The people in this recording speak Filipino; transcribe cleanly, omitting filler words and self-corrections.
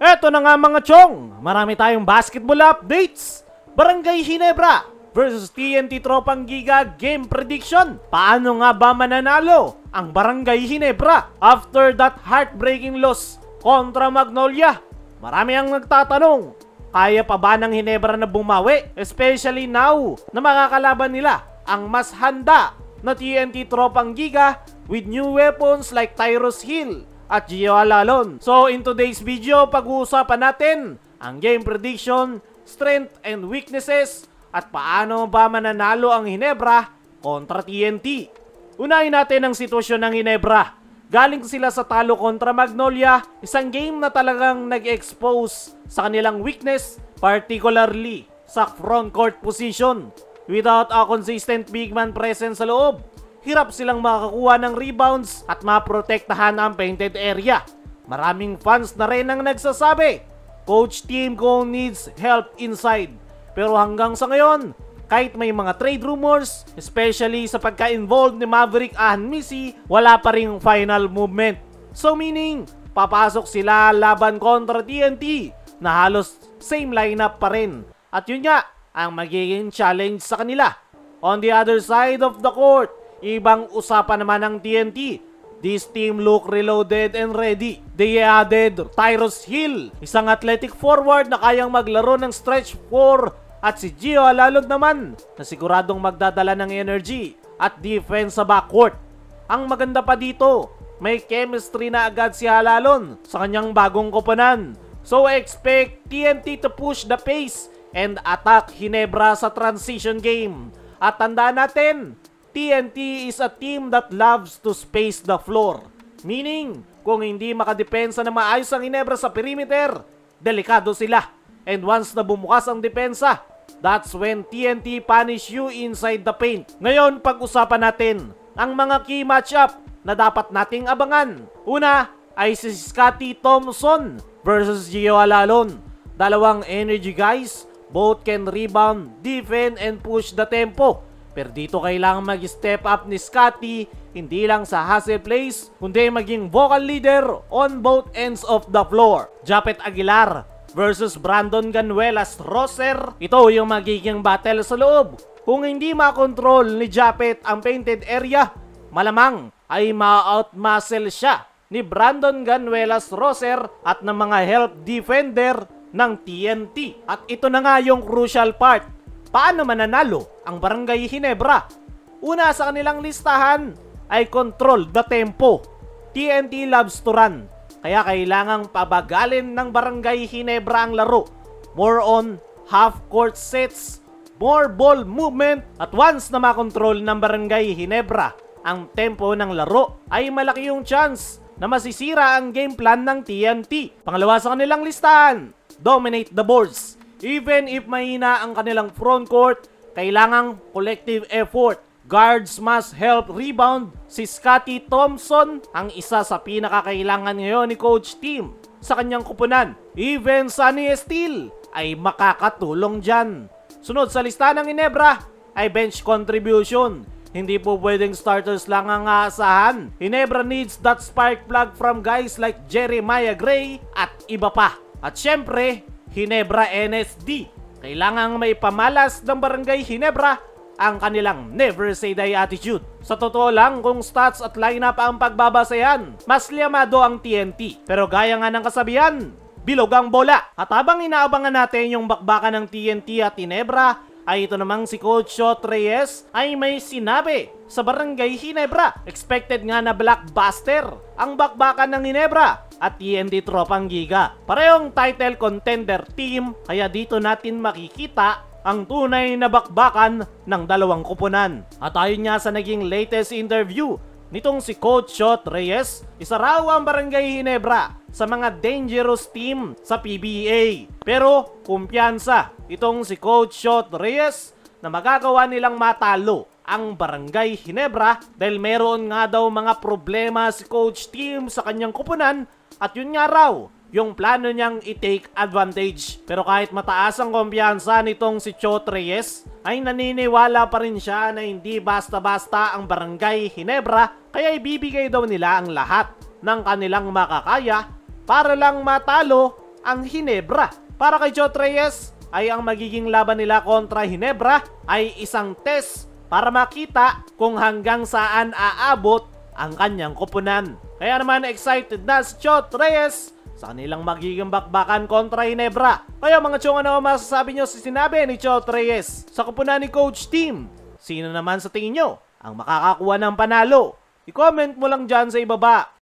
Eto na nga mga chong, marami tayong basketball updates. Barangay Ginebra versus TNT Tropang Giga game prediction. Paano nga ba mananalo ang Barangay Ginebra after that heartbreaking loss kontra Magnolia? Marami ang nagtatanong, kaya pa ba ng Ginebra na bumawi? Especially now na makakalaban nila ang mas handa na TNT Tropang Giga with new weapons like Tyrus Hill at Gio Alalon. So in today's video, pag-uusapan natin ang game prediction, strength and weaknesses, at paano ba mananalo ang Ginebra kontra TNT. Unahin natin ang sitwasyon ng Ginebra. Galing sila sa talo kontra Magnolia, isang game na talagang nag-expose sa kanilang weakness, particularly sa front court position. Without a consistent big man presence sa loob, hirap silang makakuha ng rebounds at maprotektahan ang painted area. Maraming fans na rin ang nagsasabi, Coach Tim Cone needs help inside. Pero hanggang sa ngayon, kahit may mga trade rumors, especially sa pagka-involved ni Maverick Missy, wala pa ring final movement. So meaning, papasok sila laban kontra TNT na halos same lineup pa rin. At yun nga, ang magiging challenge sa kanila. On the other side of the court, ibang usapan naman ng TNT. This team look reloaded and ready. They added Tyrus Hill, isang athletic forward na kayang maglaro ng stretch 4, at si Gio Alalon naman na siguradong magdadala ng energy at defense sa backcourt. Ang maganda pa dito, may chemistry na agad si Alalon sa kanyang bagong koponan. So expect TNT to push the pace and attack Ginebra sa transition game. At tandaan natin, TNT is a team that loves to space the floor. Meaning, kung hindi makadepensa na maayos ang Ginebra sa perimeter, delikado sila. And once na bumukas ang depensa, that's when TNT punish you inside the paint. Ngayon, pag-usapan natin ang mga key matchup na dapat nating abangan. Una ay si Scottie Thompson versus Gio Alalon. Dalawang energy guys, both can rebound, defend, and push the tempo. Pero dito kailangan mag-step up ni Scottie, hindi lang sa hustle plays, kundi maging vocal leader on both ends of the floor. Japet Aguilar versus Brandon Ganuelas Roser. Ito yung magiging battle sa loob. Kung hindi makontrol ni Japet ang painted area, malamang ay ma-outmuscle siya ni Brandon Ganuelas Roser at ng mga help defender ng TNT. At ito na nga yung crucial part. Paano mananalo ang Barangay Ginebra? Una sa kanilang listahan ay control the tempo. TNT loves to run, kaya kailangang pabagalin ng Barangay Ginebra ang laro. More on half-court sets, more ball movement, at once na makontrol ng Barangay Ginebra ang tempo ng laro, ay malaki yung chance na masisira ang game plan ng TNT. Pangalawa sa kanilang listahan, dominate the boards. Even if mahina ang kanilang front court, kailangang collective effort. Guards must help rebound. Si Scottie Thompson ang isa sa pinakakailangan ngayon ni Coach Tim sa kanyang kupunan. Even Sonny Steele ay makakatulong dyan. Sunod sa listahan ng Ginebra ay bench contribution. Hindi po pwedeng starters lang ang aasahan. Ginebra needs that spark plug from guys like Jeremiah Gray at iba pa. At syempre, Ginebra NSD. Kailangang may pamalas ng Barangay Ginebra ang kanilang never say die attitude. Sa totoo lang, kung stats at lineup ang pagbabasehan, mas liyamado ang TNT. Pero gaya nga ng kasabihan, bilog ang bola. At habang inaabangan natin yung bakbakan ng TNT at Ginebra, ay ito namang si Coach Shot Reyes ay may sinabi sa Barangay Ginebra. Expected nga na blockbuster ang bakbakan ng Ginebra at TNT Tropang Giga. Parehong title contender team, kaya dito natin makikita ang tunay na bakbakan ng dalawang kupunan. At ayon nga sa naging latest interview nitong si Coach Shot Reyes, isa raw ang Barangay Ginebra sa mga dangerous team sa PBA. Pero kumpiyansa itong si Coach Shot Reyes na magagawa nilang matalo ang Barangay Ginebra dahil meron nga daw mga problema si Coach Tim sa kanyang kupunan, at yun nga raw yung plano niyang i-take advantage. Pero kahit mataas ang kumpiyansa nitong si Shot Reyes, ay naniniwala pa rin siya na hindi basta-basta ang Barangay Ginebra, kaya ibibigay daw nila ang lahat ng kanilang makakaya para lang matalo ang Ginebra. Para kay Chot Reyes, ay ang magiging laban nila kontra Ginebra ay isang test para makita kung hanggang saan aabot ang kanyang koponan. Kaya naman excited na si Chot Reyes sa kanilang magiging bakbakan kontra Ginebra. Kaya mga chong, ano masasabi nyo sa sinabi ni Chot Reyes sa koponan ni Coach Team? Sino naman sa tingin nyo ang makakakuha ng panalo? I-comment mo lang dyan sa ibaba.